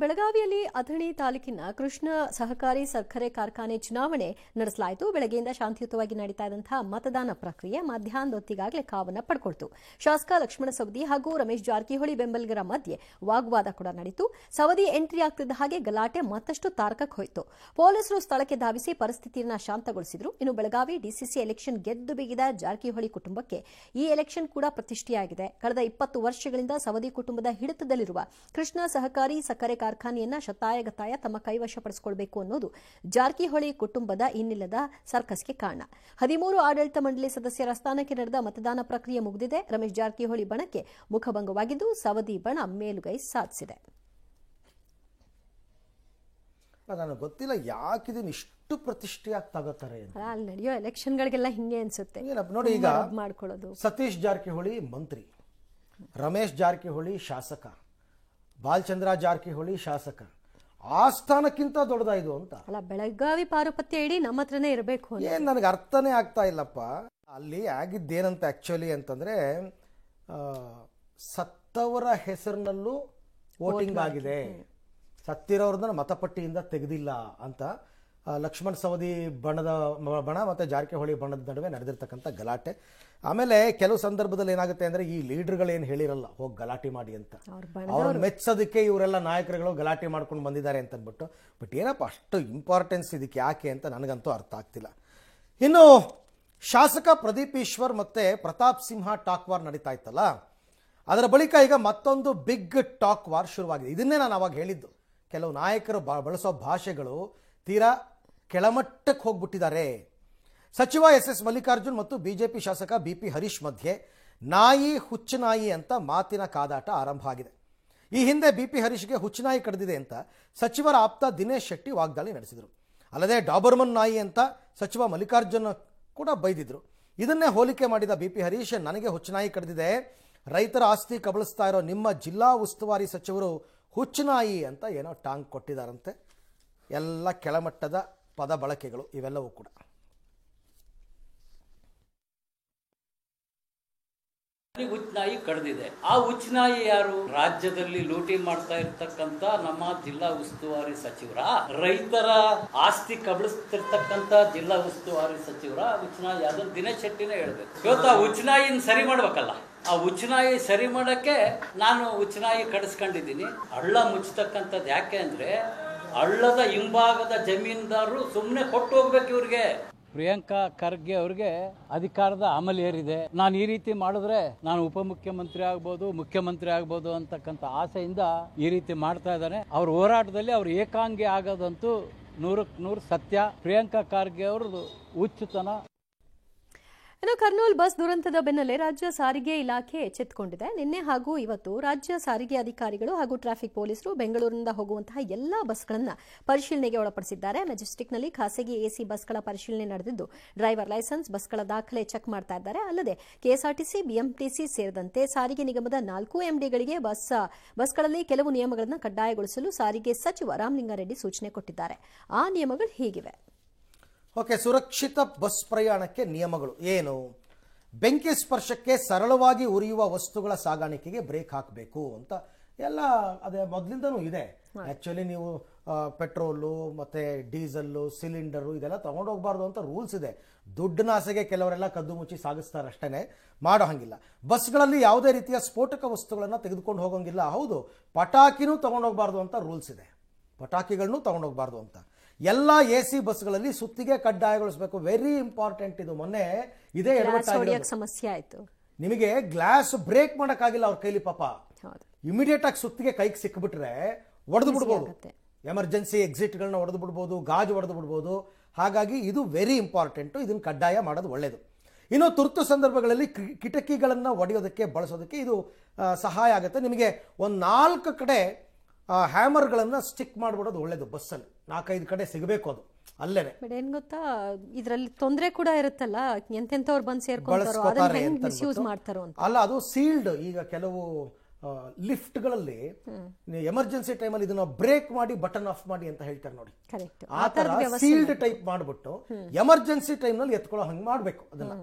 ಬೆಳಗಾವಿಯಲ್ಲಿ ಅಥಣಿ ತಾಲೂಕಿನ ಕೃಷ್ಣ ಸಹಕಾರಿ ಸಕ್ಕರೆ ಕಾರ್ಖಾನೆ ಚುನಾವಣೆ ನಡೆಸಲಾಯಿತು. ಬೆಳಗ್ಗೆಯಿಂದ ಶಾಂತಿಯುತವಾಗಿ ನಡೀತಾ ಇದ್ದಂತಹ ಮತದಾನ ಪ್ರಕ್ರಿಯೆ ಮಧ್ಯಾಹ್ನದ ಹೊತ್ತಿಗಾಗಲೇ ಕಾವನ್ನ ಪಡ್ಕೊಳ್ತು. ಶಾಸಕ ಲಕ್ಷ್ಮಣ ಸವದಿ ಹಾಗೂ ರಮೇಶ್ ಜಾರಕಿಹೊಳಿ ಬೆಂಬಲಿಗರ ಮಧ್ಯೆ ವಾಗ್ವಾದ ಕೂಡ ನಡೆಯಿತು. ಸವದಿ ಎಂಟ್ರಿ ಆಗ್ತಿದ್ದ ಹಾಗೆ ಗಲಾಟೆ ಮತ್ತಷ್ಟು ತಾರಕಕ್ಕೆ ಹೋಯಿತು. ಪೊಲೀಸರು ಸ್ಥಳಕ್ಕೆ ಧಾವಿಸಿ ಪರಿಸ್ಥಿತಿಯನ್ನು ಶಾಂತಗೊಳಿಸಿದ್ರು. ಇನ್ನು ಬೆಳಗಾವಿ ಡಿಸಿಸಿ ಎಲೆಕ್ಷನ್ ಗೆದ್ದು ಬಿಗಿದ ಜಾರಕಿಹೊಳಿ ಕುಟುಂಬಕ್ಕೆ ಈ ಎಲೆಕ್ಷನ್ ಕೂಡ ಪ್ರತಿಷ್ಠೆಯಾಗಿದೆ. ಕಳೆದ 20 ವರ್ಷಗಳಿಂದ ಸವದಿ ಕುಟುಂಬದ ಹಿಡಿತದಲ್ಲಿರುವ ಕೃಷ್ಣ ಸಹಕಾರಿ ಸಕ್ಕರೆ ಕಾರ್ಖಾನೆಯನ್ನ ಶತಾಯಗತಾಯ ತಮ್ಮ ಕೈವಶಪಡಿಸಿಕೊಳ್ಳಬೇಕು ಅನ್ನೋದು ಜಾರಕಿಹೊಳಿ ಕುಟುಂಬದ ಇನ್ನಿಲ್ಲದ ಸರ್ಕಸ್ಗೆ ಕಾರಣ. 13 ಆಡಳಿತ ಮಂಡಳಿ ಸದಸ್ಯರ ಸ್ಥಾನಕ್ಕೆ ನಡೆದ ಮತದಾನ ಪ್ರಕ್ರಿಯೆ ಮುಗಿದಿದೆ. ರಮೇಶ್ ಜಾರಕಿಹೊಳಿ ಬಣಕ್ಕೆ ಮುಖಭಂಗವಾಗಿದ್ದು ಸವದಿ ಬಣ ಮೇಲುಗೈ ಸಾಧಿಸಿದೆ. ನನಗೆ ಗೊತ್ತಿಲ್ಲ ಯಾಕಿದೀನಿ ಇಷ್ಟು ಪ್ರತಿಷ್ಠೆಯಾಗಿ ತಗೋತಾರೆ ಅಲ್ಲಿ ನಡೆಯೋ ಎಲೆಕ್ಷನ್ಗಳಿಗೆಲ್ಲ ಹಿಂಗೆ ಅನ್ಸುತ್ತೆ. ನೋಡಿ, ಈಗ ಮಾಡ್ಕೊಳ್ಳೋದು ಸತೀಶ್ ಜಾರಕಿಹೊಳಿ ಮಂತ್ರಿ, ರಮೇಶ್ ಜಾರಕಿಹೊಳಿ ಶಾಸಕ, ಬಾಲಚಂದ್ರ ಜಾರಕಿಹೊಳಿ ಶಾಸಕ. ಆ ಸ್ಥಾನಕ್ಕಿಂತ ದೊಡ್ಡದಾಯ್ದು ಅಂತ ಅಲ್ಲ, ಬೆಳಗಾವಿ ಪಾರುಪತ್ಯ ಇಡೀ ನಮ್ಮ ಹತ್ರನೇ ಇರಬೇಕು. ಏನ್ ನನಗೆ ಅರ್ಥನೇ ಆಗ್ತಾ ಇಲ್ಲಪ್ಪ. ಅಲ್ಲಿ ಆಗಿದ್ದೇನಂತ ಆಕ್ಚುಲಿ ಅಂತಂದ್ರೆ ಸತ್ತವರ ಹೆಸರಿನಲ್ಲೂ ವೋಟಿಂಗ್ ಆಗಿದೆ, ಸತ್ತಿರೋರನ್ನ ಮತಪಟ್ಟಿಯಿಂದ ತೆಗೆದಿಲ್ಲ ಅಂತ ಲಕ್ಷ್ಮಣ್ ಸವದಿ ಬಣ ಮತ್ತೆ ಜಾರಕಿಹೊಳಿ ಬಣದ ನಡುವೆ ನಡೆದಿರ್ತಕ್ಕಂಥ ಗಲಾಟೆ. ಆಮೇಲೆ ಕೆಲವು ಸಂದರ್ಭದಲ್ಲಿ ಏನಾಗುತ್ತೆ ಅಂದ್ರೆ ಈ ಲೀಡರ್ಗಳೇನು ಹೇಳಿರಲ್ಲ ಹೋಗಿ ಗಲಾಟೆ ಮಾಡಿ ಅಂತ, ಅವ್ರು ಮೆಚ್ಚೋದಕ್ಕೆ ಇವರೆಲ್ಲ ನಾಯಕರುಗಳು ಗಲಾಟೆ ಮಾಡ್ಕೊಂಡು ಬಂದಿದ್ದಾರೆ ಅಂತ ಅಂದ್ಬಿಟ್ಟು. ಬಟ್ ಏನಪ್ಪ ಅಷ್ಟು ಇಂಪಾರ್ಟೆನ್ಸ್ ಇದಕ್ಕೆ ಯಾಕೆ ಅಂತ ನನಗಂತೂ ಅರ್ಥ ಆಗ್ತಿಲ್ಲ. ಇನ್ನು ಶಾಸಕ ಪ್ರದೀಪ್ ಈಶ್ವರ್ ಮತ್ತೆ ಪ್ರತಾಪ್ ಸಿಂಹ ಟಾಕ್ ವಾರ್ ನಡೀತಾ ಇತ್ತಲ್ಲ, ಅದರ ಬಳಿಕ ಈಗ ಮತ್ತೊಂದು ಬಿಗ್ ಟಾಕ್ ವಾರ್ ಶುರುವಾಗಿದೆ. ಇದನ್ನೇ ನಾನು ಅವಾಗ ಹೇಳಿದ್ದು, ಕೆಲವು ನಾಯಕರು ಬಳಸೋ ಭಾಷೆಗಳು ತೀರಾ ಕೆಳಮಟ್ಟಕ್ಕೆ ಹೋಗ್ಬಿಟ್ಟಿದ್ದಾರೆ. ಸಚಿವ ಎಸ್ ಮಲ್ಲಿಕಾರ್ಜುನ್ ಮತ್ತು ಬಿಜೆಪಿ ಶಾಸಕ ಬಿಪಿ ಹರೀಶ್ ಮಧ್ಯೆ ನಾಯಿ ಹುಚ್ಚುನಾಯಿ ಅಂತ ಮಾತಿನ ಕಾದಾಟ ಆರಂಭ ಆಗಿದೆ. ಈ ಹಿಂದೆ ಬಿಪಿ ಹರೀಶ್ಗೆ ಹುಚ್ಚುನಾಯಿ ಕಡಿದಿದೆ ಅಂತ ಸಚಿವರ ಆಪ್ತ ದಿನೇಶ್ ಶೆಟ್ಟಿ ವಾಗ್ದಾಳಿ ನಡೆಸಿದರು. ಅಲ್ಲದೆ ಡಾಬರ್ಮನ್ ನಾಯಿ ಅಂತ ಸಚಿವ ಮಲ್ಲಿಕಾರ್ಜುನ್ ಕೂಡ ಬೈದಿದ್ರು. ಇದನ್ನೇ ಹೋಲಿಕೆ ಮಾಡಿದ ಬಿಪಿ ಹರೀಶ್, ನನಗೆ ಹುಚ್ಚುನಾಯಿ ಕಡಿದಿದೆ, ರೈತರ ಆಸ್ತಿ ಕಬಳಿಸ್ತಾ ಇರೋ ನಿಮ್ಮ ಜಿಲ್ಲಾ ಉಸ್ತುವಾರಿ ಸಚಿವರು ಹುಚ್ಚುನಾಯಿ ಅಂತ ಏನೋ ಟಾಂಗ್ ಕೊಟ್ಟಿದ್ದಾರಂತೆ. ಎಲ್ಲ ಕೆಳಮಟ್ಟದ ಪದ ಬಳಕೆಗಳು ಇವೆಲ್ಲವೂ ಕೂಡ. ಹುಚ್ಚುನಾಯಿ ಕಡ್ದಿದೆ. ಆ ಹುಚ್ಚುನಾಯಿ ಯಾರು? ರಾಜ್ಯದಲ್ಲಿ ಲೂಟಿ ಮಾಡ್ತಾ ಇರ್ತಕ್ಕಂತ ನಮ್ಮ ಜಿಲ್ಲಾ ಉಸ್ತುವಾರಿ ಸಚಿವರ, ರೈತರ ಆಸ್ತಿ ಕಬಳಿಸ್ತಿರ್ತಕ್ಕಂತ ಜಿಲ್ಲಾ ಉಸ್ತುವಾರಿ ಸಚಿವರ ಹುಚ್ಚುನಾಯಿ ಅದನ್ನ ದಿನೇಶ್ ಶೆಟ್ಟಿನೇ ಹೇಳ್ಬೇಕು. ಇವತ್ತು ಆ ಹುಚ್ಚುನಾಯಿನ ಸರಿ ಮಾಡ್ಬೇಕಲ್ಲ, ಆ ಹುಚ್ಚುನಾಯಿ ಸರಿ ಮಾಡಕ್ಕೆ ನಾನು ಹುಚ್ಚುನಾಯಿ ಕಡಿಸ್ಕೊಂಡಿದ್ದೀನಿ. ಹಳ್ಳ ಮುಚ್ಚತಕ್ಕಂಥದ್ದು ಯಾಕೆ ಅಂದ್ರೆ ಹಳ್ಳದ ಹಿಂಭಾಗದ ಜಮೀನ್ದಾರರು ಸುಮ್ಮನೆ ಕೊಟ್ಟು ಹೋಗ್ಬೇಕು ಇವ್ರಿಗೆ. ಪ್ರಿಯಾಂಕಾ ಖರ್ಗೆ ಅವ್ರಿಗೆ ಅಧಿಕಾರದ ಅಮಲು ಏರಿದೆ, ನಾನು ಈ ರೀತಿ ಮಾಡಿದ್ರೆ ನಾನು ಉಪಮುಖ್ಯಮಂತ್ರಿ ಆಗ್ಬೋದು, ಮುಖ್ಯಮಂತ್ರಿ ಆಗ್ಬೋದು ಅಂತಕ್ಕಂಥ ಆಸೆಯಿಂದ ಈ ರೀತಿ ಮಾಡ್ತಾ ಇದ್ದಾನೆ. ಅವ್ರ ಹೋರಾಟದಲ್ಲಿ ಅವ್ರು ಏಕಾಂಗಿ ಆಗೋದಂತೂ 100ಕ್ಕೆ 100 ಸತ್ಯ. ಪ್ರಿಯಾಂಕಾ ಖರ್ಗೆ ಅವ್ರದ್ದು ಹುಚ್ಚುತನ. ಇನ್ನು ಕರ್ನೂಲ್ ಬಸ್ ದುರಂತದ ಬೆನ್ನಲ್ಲೇ ರಾಜ್ಯ ಸಾರಿಗೆ ಇಲಾಖೆ ಎಚ್ಚೆತ್ತುಕೊಂಡಿದೆ. ನಿನ್ನೆ ಹಾಗೂ ಇವತ್ತು ರಾಜ್ಯ ಸಾರಿಗೆ ಅಧಿಕಾರಿಗಳು ಹಾಗೂ ಟ್ರಾಫಿಕ್ ಪೊಲೀಸರು ಬೆಂಗಳೂರಿನಿಂದ ಹೋಗುವಂತಹ ಎಲ್ಲಾ ಬಸ್ಗಳನ್ನು ಪರಿಶೀಲನೆಗೆ ಒಳಪಡಿಸಿದ್ದಾರೆ. ಮೆಜೆಸ್ಟಿಕ್ನಲ್ಲಿ ಖಾಸಗಿ ಎಸಿ ಬಸ್ಗಳ ಪರಿಶೀಲನೆ ನಡೆದಿದ್ದು ಡ್ರೈವರ್ ಲೈಸೆನ್ಸ್, ಬಸ್ಗಳ ದಾಖಲೆ ಚೆಕ್ ಮಾಡ್ತಾ ಇದ್ದಾರೆ. ಅಲ್ಲದೆ ಕೆಎಸ್ಆರ್ಟಿಸಿ, ಬಿಎಂಟಿಸಿ ಸೇರಿದಂತೆ ಸಾರಿಗೆ ನಿಗಮದ 4 ಎಂಡಿಗಳಿಗೆ ಬಸ್ಗಳಲ್ಲಿ ಕೆಲವು ನಿಯಮಗಳನ್ನು ಕಡ್ಡಾಯಗೊಳಿಸಲು ಸಾರಿಗೆ ಸಚಿವ ರಾಮಲಿಂಗಾರೆಡ್ಡಿ ಸೂಚನೆ ಕೊಟ್ಟಿದ್ದಾರೆ. ಆ ನಿಯಮಗಳು ಹೀಗಿವೆ. ಓಕೆ, ಸುರಕ್ಷಿತ ಬಸ್ ಪ್ರಯಾಣಕ್ಕೆ ನಿಯಮಗಳು ಏನು? ಬೆಂಕಿ ಸ್ಪರ್ಶಕ್ಕೆ ಸರಳವಾಗಿ ಉರಿಯುವ ವಸ್ತುಗಳ ಸಾಗಾಣಿಕೆಗೆ ಬ್ರೇಕ್ ಹಾಕಬೇಕು ಅಂತ ಎಲ್ಲ ಅದೇ ಮೊದಲಿಂದನೂ ಇದೆ. ಆಕ್ಚುಲಿ ನೀವು ಪೆಟ್ರೋಲು ಮತ್ತೆ ಡೀಸೆಲ್ಲು, ಸಿಲಿಂಡರು ಇದೆಲ್ಲ ತಗೊಂಡೋಗ್ಬಾರ್ದು ಅಂತ ರೂಲ್ಸ್ ಇದೆ. ದುಡ್ಡಿನ ಆಸೆಗೆ ಕೆಲವರೆಲ್ಲ ಕದ್ದು ಮುಚ್ಚಿ ಸಾಗಿಸ್ತಾರೆ, ಅಷ್ಟೇ, ಮಾಡೋ ಹಂಗಿಲ್ಲ. ಬಸ್ಗಳಲ್ಲಿ ಯಾವುದೇ ರೀತಿಯ ಸ್ಫೋಟಕ ವಸ್ತುಗಳನ್ನು ತೆಗೆದುಕೊಂಡು ಹೋಗೋಂಗಿಲ್ಲ. ಹೌದು, ಪಟಾಕಿನೂ ತಗೊಂಡೋಗ್ಬಾರ್ದು ಅಂತ ರೂಲ್ಸ್ ಇದೆ, ಪಟಾಕಿಗಳನ್ನೂ ತಗೊಂಡೋಗ್ಬಾರ್ದು ಅಂತ. ಎಲ್ಲ ಎಸಿ ಬಸ್ಗಳಲ್ಲಿ ಸುತ್ತಿಗೆ ಕಡ್ಡಾಯಗೊಳಿಸಬೇಕು. ವೆರಿ ಇಂಪಾರ್ಟೆಂಟ್ ಇದು. ಮೊನ್ನೆ ಇದೇ ಸಮಸ್ಯೆ ಆಯ್ತು. ನಿಮಗೆ ಗ್ಲಾಸ್ ಬ್ರೇಕ್ ಮಾಡಕ್ಕಾಗಿಲ್ಲ ಅವ್ರ ಕೈಲಿ, ಪಾಪ ಇಮಿಡಿಯೇಟ್ ಆಗಿ ಸುತ್ತಿಗೆ ಕೈಗೆ ಸಿಕ್ಬಿಟ್ರೆ ಒಡೆದು ಬಿಡ್ಬೋದು, ಎಮರ್ಜೆನ್ಸಿ ಎಕ್ಸಿಟ್ಗಳನ್ನ ಒಡೆದು ಬಿಡ್ಬೋದು, ಗಾಜು ಒಡೆದು ಬಿಡ್ಬೋದು. ಹಾಗಾಗಿ ಇದು ವೆರಿ ಇಂಪಾರ್ಟೆಂಟು, ಇದನ್ನ ಕಡ್ಡಾಯ ಮಾಡೋದು ಒಳ್ಳೇದು. ಇನ್ನು ತುರ್ತು ಸಂದರ್ಭಗಳಲ್ಲಿ ಕಿಟಕಿಗಳನ್ನು ಒಡೆಯೋದಕ್ಕೆ ಬಳಸೋದಕ್ಕೆ ಇದು ಸಹಾಯ ಆಗುತ್ತೆ. ನಿಮಗೆ ಒಂದು 4 ಕಡೆ ಹ್ಯಾಮರ್ಗಳನ್ನು ಸ್ಟಿಕ್ ಮಾಡಿಬಿಡೋದು ಒಳ್ಳೇದು. ಬಸ್ಸಲ್ಲಿ 4-5 ಕಡೆ ಸಿಗಬೇಕು ಅದು ಅಲ್ಲೇನೆ. ಬಟ್ ಏನ್ ಗೊತ್ತಾ, ಇದರಲ್ಲಿ ತೊಂದರೆ ಕೂಡ ಇರುತ್ತಲ್ಲ, ಎಂತೆಂತವ್ರು ಬಂದು ಸೇರ್ಕೊಂತಾರೆ, ಮಿಸ್ಯೂಸ್ ಮಾಡ್ತಾರೋ ಅಂತ. ಅಲ್ಲ, ಅದು ಸೀಲ್ಡ್. ಈಗ ಕೆಲವು ಲಿಫ್ಟ್ಗಳಲ್ಲಿ ಎಮರ್ಜೆನ್ಸಿ ಟೈಮಲ್ಲಿ ಇದನ್ನ ಬ್ರೇಕ್ ಮಾಡಿ ಬಟನ್ ಆಫ್ ಮಾಡಿ ಅಂತ ಹೇಳ್ತಾರೆ ನೋಡಿ, ಆ ತರ ಸೀಲ್ಡ್ ಟೈಪ್ ಮಾಡ್ಬಿಟ್ಟು ಎಮರ್ಜೆನ್ಸಿ ಟೈಮ್ನಲ್ಲಿ ಎತ್ಕೊಳ್ಳೋ ಹಂಗೆ ಮಾಡಬೇಕು ಅದನ್ನ.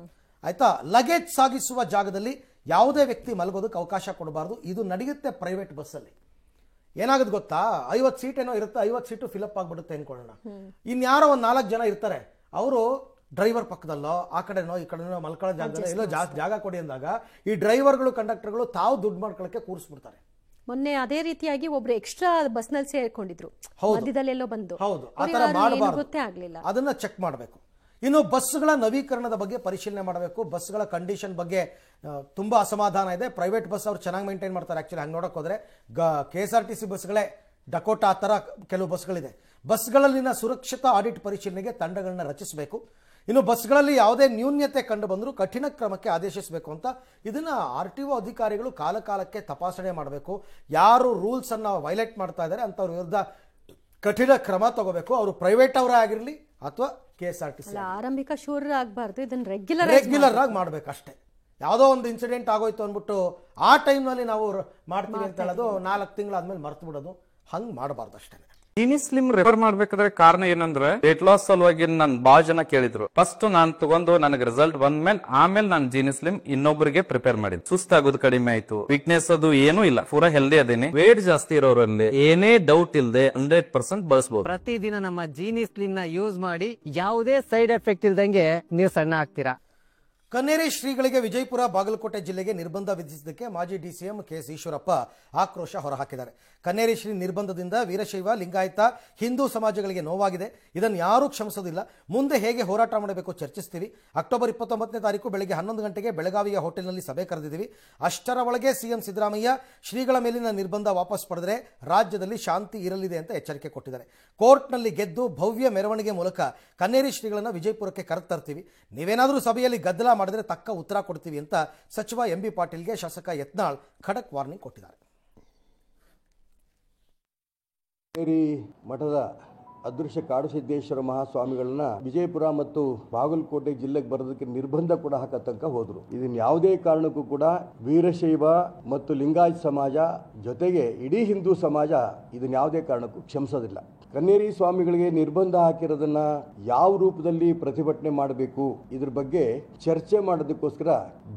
ಆಯ್ತಾ? ಲಗೇಜ್ ಸಾಗಿಸುವ ಜಾಗದಲ್ಲಿ ಯಾವುದೇ ವ್ಯಕ್ತಿ ಮಲಗೋದಕ್ಕೆ ಅವಕಾಶ ಕೊಡಬಾರ್ದು. ಇದು ನಡೆಯುತ್ತೆ ಪ್ರೈವೇಟ್ ಬಸ್ಸಲ್ಲಿ. ಏನಾಗುತ್ತೆ ಗೊತ್ತಾ, 50 ಸೀಟ್ ಏನೋ ಇರುತ್ತೆ, 50 ಸೀಟು ಫಿಲಪ್ ಆಗ್ಬಿಡುತ್ತೆ ಅನ್ಕೊಳ್ಳೋಣ. ಇನ್ಯಾರೋ ಒಂದು 4 ಜನ ಇರ್ತಾರೆ, ಅವರು ಡ್ರೈವರ್ ಪಕ್ಕದಲ್ಲೋ ಆ ಕಡೆನೋ ಈ ಕಡೆನೋ ಮಲ್ಕೊಳ್ಳೋ ಜಾಗದಲ್ಲೋ ಎಲ್ಲೋ ಜಾಗ ಕೊಡಿ ಅಂದಾಗ ಈ ಡ್ರೈವರ್ಗಳು ಕಂಡಕ್ಟರ್ಗಳು ತಾವು ದುಡ್ಡು ಮಾಡ್ಕೊಳ್ಳೋಕೆ ಕೂರಿಸ್ಬಿಡ್ತಾರೆ. ಮೊನ್ನೆ ಅದೇ ರೀತಿಯಾಗಿ ಒಬ್ರು ಎಕ್ಸ್ಟ್ರಾ ಬಸ್ ನಲ್ಲಿ ಸೇರ್ಕೊಂಡಿದ್ರು, ಮಧ್ಯದಲ್ಲೆಲ್ಲೋ ಬಂದು. ಹೌದು, ಆ ತರ ಮಾಡಬಾರ್ದು, ಗೊತ್ತೇ ಆಗ್ಲಿಲ್ಲ. ಅದನ್ನ ಚೆಕ್ ಮಾಡಬೇಕು. ಇನ್ನು ಬಸ್ಗಳ ನವೀಕರಣದ ಬಗ್ಗೆ ಪರಿಶೀಲನೆ ಮಾಡಬೇಕು. ಬಸ್ಗಳ ಕಂಡೀಷನ್ ಬಗ್ಗೆ ತುಂಬಾ ಅಸಮಾಧಾನ ಇದೆ. ಪ್ರೈವೇಟ್ ಬಸ್ ಅವ್ರು ಚೆನ್ನಾಗಿ ಮೇಂಟೈನ್ ಮಾಡ್ತಾರೆ. ಆಕ್ಚುಲಿ ಹಂಗೆ ನೋಡಕ್ ಹೋದ್ರೆ KSRTC ಬಸ್ಗಳೇ ಡಕೋಟಾ ಆ ಥರ ಕೆಲವು ಬಸ್ಗಳಿದೆ. ಬಸ್ಗಳಲ್ಲಿನ ಸುರಕ್ಷತಾ ಆಡಿಟ್ ಪರಿಶೀಲನೆಗೆ ತಂಡಗಳನ್ನ ರಚಿಸಬೇಕು. ಇನ್ನು ಬಸ್ಗಳಲ್ಲಿ ಯಾವುದೇ ನ್ಯೂನ್ಯತೆ ಕಂಡು ಬಂದರೂ ಕಠಿಣ ಕ್ರಮಕ್ಕೆ ಆದೇಶಿಸಬೇಕು ಅಂತ ಇದನ್ನ RTO ಅಧಿಕಾರಿಗಳು ಕಾಲಕಾಲಕ್ಕೆ ತಪಾಸಣೆ ಮಾಡಬೇಕು. ಯಾರು ರೂಲ್ಸ್ ಅನ್ನ ವೈಲೇಟ್ ಮಾಡ್ತಾ ಇದ್ದಾರೆ ಅಂತವ್ರ ವಿರುದ್ಧ ಕಠಿಣ ಕ್ರಮ ತಗೋಬೇಕು. ಅವರು ಪ್ರೈವೇಟ್ ಅವರೇ ಆಗಿರಲಿ ಅಥವಾ KSRTC. ಆರಂಭಿಕ ಶೂರ ಆಗಬಾರ್ದು, ಇದನ್ನ ರೆಗ್ಯುಲರ್ ಆಗಿ ಮಾಡ್ಬೇಕು ಅಷ್ಟೇ. ಯಾವುದೋ ಒಂದು ಇನ್ಸಿಡೆಂಟ್ ಆಗೋಯ್ತು ಅಂದ್ಬಿಟ್ಟು ಆ ಟೈಮ್ನಲ್ಲಿ ನಾವು ಮಾಡ್ತೀವಿ ಅಂತ ಹೇಳೋದು 4 ತಿಂಗಳಾದ್ಮೇಲೆ ಮರ್ತು ಬಿಡೋದು, ಹಂಗೆ ಮಾಡಬಾರ್ದು ಅಷ್ಟೇ. ಜೀನಿ ಸ್ಲಿಮ್ ರೆಫರ್ ಮಾಡ್ಬೇಕಾದ್ರೆ ಕಾರಣ ಏನಂದ್ರೆ ವೇಟ್ ಲಾಸ್ ಸಲುವಾಗಿ ನನ್ ಬಾಳ ಜನ ಕೇಳಿದ್ರು. ಫಸ್ಟ್ ನಾನ್ ತಗೊಂಡು ನನಗೆ ರಿಸಲ್ಟ್ ಬಂದ್ಮೇಲೆ ಆಮೇಲೆ ನಾನು ಜೀನಿ ಸ್ಲಿಮ್ ಇನ್ನೊಬ್ಬರಿಗೆ ಪ್ರಿಪೇರ್ ಮಾಡಿದ್. ಸುಸ್ತಾಗೋದು ಕಡಿಮೆ ಆಯ್ತು, ವೀಕ್ನೆಸ್ ಅದು ಏನೂ ಇಲ್ಲ, ಪೂರಾ ಹೆಲ್ದಿ ಅದೇನೆ. ವೇಟ್ ಜಾಸ್ತಿ ಇರೋರಲ್ಲಿ ಏನೇ ಡೌಟ್ ಇಲ್ಲದೆ 100% ಬಳಸಬಹುದು. ಪ್ರತಿದಿನ ನಮ್ಮ ಜೀನಿ ಸ್ಲಿಮ್ ನ ಯೂಸ್ ಮಾಡಿ ಯಾವುದೇ ಸೈಡ್ ಎಫೆಕ್ಟ್ ಇಲ್ದಂಗೆ ನೀವು ಸಣ್ಣ ಆಗ್ತೀರಾ. ಕನ್ನೇರಿ ಶ್ರೀಗಳಿಗೆ ವಿಜಯಪುರ ಬಾಗಲಕೋಟೆ ಜಿಲ್ಲೆಗೆ ನಿರ್ಬಂಧ ವಿಧಿಸಿದ್ದಕ್ಕೆ ಮಾಜಿ DCM KS ಈಶ್ವರಪ್ಪ ಆಕ್ರೋಶ ಹೊರಹಾಕಿದ್ದಾರೆ. ಕನ್ನೇರಿ ಶ್ರೀ ನಿರ್ಬಂಧದಿಂದ ವೀರಶೈವ, ಲಿಂಗಾಯತ, ಹಿಂದೂ ಸಮಾಜಗಳಿಗೆ ನೋವಾಗಿದೆ. ಇದನ್ನು ಯಾರೂ ಕ್ಷಮಿಸೋದಿಲ್ಲ. ಮುಂದೆ ಹೇಗೆ ಹೋರಾಟ ಮಾಡಬೇಕು ಚರ್ಚಿಸ್ತೀವಿ. ಅಕ್ಟೋಬರ್ 29ನೇ ತಾರೀಕು ಬೆಳಗ್ಗೆ 11 ಗಂಟೆಗೆ ಬೆಳಗಾವಿಯ ಹೋಟೆಲ್ನಲ್ಲಿ ಸಭೆ ಕರೆದಿದ್ದೀವಿ. ಅಷ್ಟರ ಒಳಗೆ CM ಸಿದ್ದರಾಮಯ್ಯ ಶ್ರೀಗಳ ಮೇಲಿನ ನಿರ್ಬಂಧ ವಾಪಸ್ ಪಡೆದರೆ ರಾಜ್ಯದಲ್ಲಿ ಶಾಂತಿ ಇರಲಿದೆ ಅಂತ ಎಚ್ಚರಿಕೆ ಕೊಟ್ಟಿದ್ದಾರೆ. ಕೋರ್ಟ್ನಲ್ಲಿ ಗೆದ್ದು ಭವ್ಯ ಮೆರವಣಿಗೆ ಮೂಲಕ ಕನ್ನೇರಿ ಶ್ರೀಗಳನ್ನು ವಿಜಯಪುರಕ್ಕೆ ಕರೆತರ್ತೀವಿ. ನೀವೇನಾದರೂ ಸಭೆಯಲ್ಲಿ ಗದ್ದಲ ಮಾಡಿದ್ರೆ ತಕ್ಕ ಉತ್ತರ ಕೊಡ್ತೀವಿ ಅಂತ ಸಚಿವ MB ಪಾಟೀಲ್ಗೆ ಶಾಸಕ ಯತ್ನಾಳ್ ಖಡಕ್ ವಾರ್ನಿಂಗ್ ಕೊಟ್ಟಿದ್ದಾರೆ. ಕನ್ನೇರಿ ಮಠದ ಅದೃಶ್ಯ ಕಾಡುಸಿದ್ದೇಶ್ವರ ಮಹಾಸ್ವಾಮಿಗಳನ್ನ ವಿಜಯಪುರ ಮತ್ತು ಬಾಗಲಕೋಟೆ ಜಿಲ್ಲೆಗೆ ಬರೋದಕ್ಕೆ ನಿರ್ಬಂಧ ಕೂಡ ಹಾಕತಂಕ ಹೋದ್ರು. ಇದನ್ನ ಯಾವುದೇ ಕಾರಣಕ್ಕೂ ಕೂಡ ವೀರಶೈವ ಮತ್ತು ಲಿಂಗಾಯತ ಸಮಾಜ ಜೊತೆಗೆ ಇಡೀ ಹಿಂದೂ ಸಮಾಜ ಇದನ್ನ ಯಾವುದೇ ಕಾರಣಕ್ಕೂ ಕ್ಷಮಿಸೋದಿಲ್ಲ. ಕನ್ನೇರಿ ಸ್ವಾಮಿಗಳಿಗೆ ನಿರ್ಬಂಧ ಹಾಕಿರೋದನ್ನ ಯಾವ ರೂಪದಲ್ಲಿ ಪ್ರತಿಭಟನೆ ಮಾಡಬೇಕು ಇದ್ರ ಬಗ್ಗೆ ಚರ್ಚೆ ಮಾಡೋದಕ್ಕೋಸ್ಕರ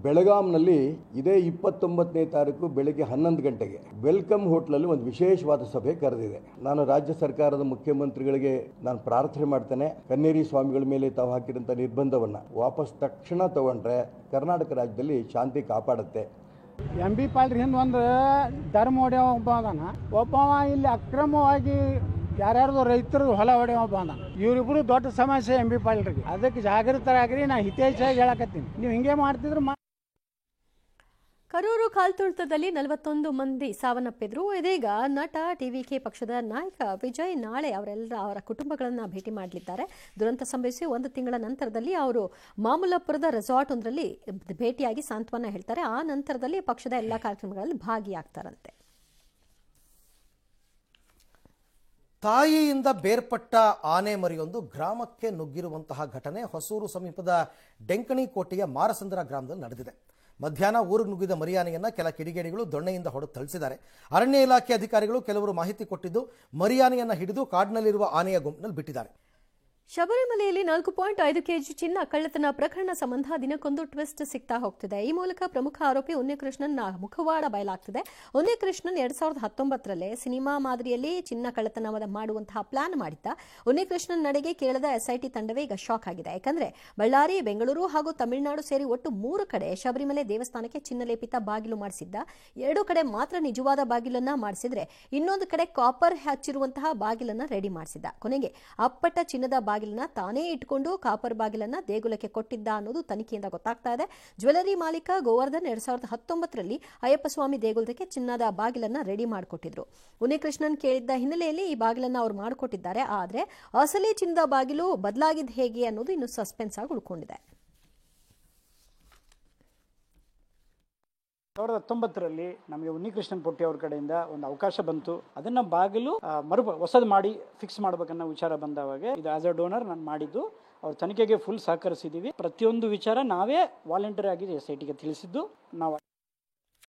ಬೆಳಗಾಂನಲ್ಲಿ ಇದೇ 29ನೇ ತಾರೀಕು ಬೆಳಗ್ಗೆ 11 ಗಂಟೆಗೆ ವೆಲ್ಕಮ್ ಹೋಟ್ಲಲ್ಲಿ ಒಂದು ವಿಶೇಷವಾದ ಸಭೆ ಕರೆದಿದೆ. ನಾನು ರಾಜ್ಯ ಸರ್ಕಾರದ ಮುಖ್ಯಮಂತ್ರಿಗಳಿಗೆ ನಾನು ಪ್ರಾರ್ಥನೆ ಮಾಡ್ತೇನೆ, ಕನ್ನೇರಿ ಸ್ವಾಮಿಗಳ ಮೇಲೆ ತಾವು ಹಾಕಿದಂಥ ನಿರ್ಬಂಧವನ್ನ ವಾಪಸ್ ತಕ್ಷಣ ತಗೊಂಡ್ರೆ ಕರ್ನಾಟಕ ರಾಜ್ಯದಲ್ಲಿ ಶಾಂತಿ ಕಾಪಾಡುತ್ತೆ. MB ಪಾಟೀಲ್ ಹಿಂದೆ ಒಂದು ಧರ್ಮ ಹೊಡೆಯೋ ಒಬ್ಬ ಅದಾನ, ಒಬ್ಬವ ಇಲ್ಲಿ ಅಕ್ರಮವಾಗಿ ಯಾರ್ಯಾರ್ದು ರೈತರು ಹೊಲ ಹೊಡೆಯೋ ಒಬ್ಬ ಅದಾನ. ಇವರಿಬ್ರು ದೊಡ್ಡ ಸಮಸ್ಯೆ MB ಪಾಟೀಲ್ರಿಗೆ. ಅದಕ್ಕೆ ಜಾಗೃತರಾಗ್ರಿ, ನಾ ಹಿತೇಚ್ಛಾಗಿ ಹೇಳಕತ್ತೀನಿ. ನೀವು ಹಿಂಗೆ ಮಾಡ್ತಿದ್ರು. ಕರೂರು ಕಾಲ್ತುಳಿತದಲ್ಲಿ 41 ಮಂದಿ ಸಾವನ್ನಪ್ಪಿದ್ರು. ಇದೀಗ ನಟ TVK ಪಕ್ಷದ ನಾಯಕ ವಿಜಯ್ ನಾಳೆ ಅವರ ಕುಟುಂಬಗಳನ್ನು ಭೇಟಿ ಮಾಡಲಿದ್ದಾರೆ. ದುರಂತ ಸಂಭವಿಸಿ 1 ತಿಂಗಳ ನಂತರದಲ್ಲಿ ಅವರು ಮಾಮೂಲಾಪುರದ ರೆಸಾರ್ಟ್ ಒಂದರಲ್ಲಿ ಭೇಟಿಯಾಗಿ ಸಾಂತ್ವನ ಹೇಳ್ತಾರೆ. ಆ ನಂತರದಲ್ಲಿ ಪಕ್ಷದ ಎಲ್ಲಾ ಕಾರ್ಯಕ್ರಮಗಳಲ್ಲಿ ಭಾಗಿಯಾಗ್ತಾರಂತೆ. ತಾಯಿಯಿಂದ ಬೇರ್ಪಟ್ಟ ಆನೆ ಮರಿಯೊಂದು ಗ್ರಾಮಕ್ಕೆ ನುಗ್ಗಿರುವಂತಹ ಘಟನೆ ಹೊಸೂರು ಸಮೀಪದ ಡೆಂಕಣಿಕೋಟೆಯ ಮಾರಸಂದ್ರ ಗ್ರಾಮದಲ್ಲಿ ನಡೆದಿದೆ. ಮಧ್ಯಾಹ್ನ ಊರಿಗೆ ನುಗ್ಗಿದ ಮರಿಯಾನೆಯನ್ನು ಕೆಲ ಕಿಡಿಗೇಡಿಗಳು ದೊಣ್ಣೆಯಿಂದ ಹೊಡೆದು ಥಳಿಸಿದ್ದಾರೆ. ಅರಣ್ಯ ಇಲಾಖೆ ಅಧಿಕಾರಿಗಳು ಕೆಲವರು ಮಾಹಿತಿ ಕೊಟ್ಟಿದ್ದು ಮರಿಯಾನೆಯನ್ನು ಹಿಡಿದು ಕಾಡಿನಲ್ಲಿರುವ ಆನೆಯ ಗುಂಪಿನಲ್ಲಿ ಬಿಟ್ಟಿದ್ದಾರೆ. ಶಬರಿಮಲೆಯಲ್ಲಿ 4.5 kg ಚಿನ್ನ ಕಳ್ಳತನ ಪ್ರಕರಣ ಸಂಬಂಧ ದಿನಕ್ಕೊಂದು ಟ್ವಿಸ್ಟ್ ಸಿಗ್ತಾ ಹೋಗ್ತಿದೆ. ಈ ಮೂಲಕ ಪ್ರಮುಖ ಆರೋಪಿ ಉನ್ನಿಕೃಷ್ಣನ್ ಮುಖವಾಡ ಬಯಲಾಗ್ತಿದೆ. ಉನ್ನಿಕೃಷ್ಣನ್ 2019ರಲ್ಲೇ ಸಿನಿಮಾ ಮಾದರಿಯಲ್ಲಿ ಚಿನ್ನ ಕಳ್ಳತನ ಮಾಡುವಂತಹ ಪ್ಲಾನ್ ಮಾಡಿದ್ದ. ಉನ್ನಿಕೃಷ್ಣನ್ ನಡೆಗೆ ಕೇರಳದ SIT ತಂಡವೇ ಈಗ ಶಾಕ್ ಆಗಿದೆ. ಯಾಕಂದ್ರೆ ಬಳ್ಳಾರಿ, ಬೆಂಗಳೂರು ಹಾಗೂ ತಮಿಳುನಾಡು ಸೇರಿ ಒಟ್ಟು 3 ಕಡೆ ಶಬರಿಮಲೆ ದೇವಸ್ಥಾನಕ್ಕೆ ಚಿನ್ನಲೇಪಿತ ಬಾಗಿಲು ಮಾಡಿಸಿದ್ದ. 2 ಕಡೆ ಮಾತ್ರ ನಿಜವಾದ ಬಾಗಿಲನ್ನ ಮಾಡಿಸಿದ್ರೆ ಇನ್ನೊಂದು ಕಡೆ ಕಾಪರ್ ಹಚ್ಚಿರುವಂತಹ ಬಾಗಿಲನ್ನ ರೆಡಿ ಮಾಡಿಸಿದ್ದ. ಕೊನೆಗೆ ಅಪ್ಪಟ ಚಿನ್ನದ ಬಾಗಿಲನ್ನ ತಾನೇ ಇಟ್ಕೊಂಡು ಕಾಪರ್ ಬಾಗಿಲನ್ನ ದೇಗುಲಕ್ಕೆ ಕೊಟ್ಟಿದ್ದ ಅನ್ನೋದು ತನಿಖೆಯಿಂದ ಗೊತ್ತಾಗ್ತಾ ಇದೆ. ಜ್ಯುವೆಲರಿ ಮಾಲೀಕ ಗೋವರ್ಧನ್ 2019ರಲ್ಲಿ ಅಯ್ಯಪ್ಪ ಸ್ವಾಮಿ ದೇಗುಲಕ್ಕೆ ಚಿನ್ನದ ಬಾಗಿಲನ್ನ ರೆಡಿ ಮಾಡಿಕೊಟ್ಟಿದ್ರು. ಉನ್ನಿಕೃಷ್ಣನ್ ಕೇಳಿದ್ದ ಹಿನ್ನೆಲೆಯಲ್ಲಿ ಈ ಬಾಗಿಲನ್ನ ಅವರು ಮಾಡಿಕೊಟ್ಟಿದ್ದಾರೆ. ಆದ್ರೆ ಅಸಲಿ ಚಿನ್ನದ ಬಾಗಿಲು ಬದಲಾಗಿದ್ದು ಹೇಗೆ ಅನ್ನೋದು ಇನ್ನು ಸಸ್ಪೆನ್ಸ್ ಆಗಿ ಉಳ್ಕೊಂಡಿದೆ. 2019ರಲ್ಲಿ ನಮಗೆ ಉನ್ನಿಕೃಷ್ಣನ್ ಪೊಟ್ಟಿ ಅವ್ರ ಕಡೆಯಿಂದ ಒಂದು ಅವಕಾಶ ಬಂತು. ಅದನ್ನ ಬಾಗಿಲು ಹೊಸದು ಮಾಡಿ ಫಿಕ್ಸ್ ಮಾಡ್ಬೇಕನ್ನೋ ವಿಚಾರ ಬಂದವಾಗ ಇದು ಆಸ್ ಅ ಡೋನರ್ ನಾನು ಮಾಡಿದ್ದು. ಅವ್ರ ತನಿಖೆಗೆ ಫುಲ್ ಸಹಕರಿಸಿದ್ದೀವಿ. ಪ್ರತಿಯೊಂದು ವಿಚಾರ ನಾವೇ ವಾಲಂಟಿಯರ್ ಆಗಿ SITಗೆ ತಿಳಿಸಿದ್ದು ನಾವು.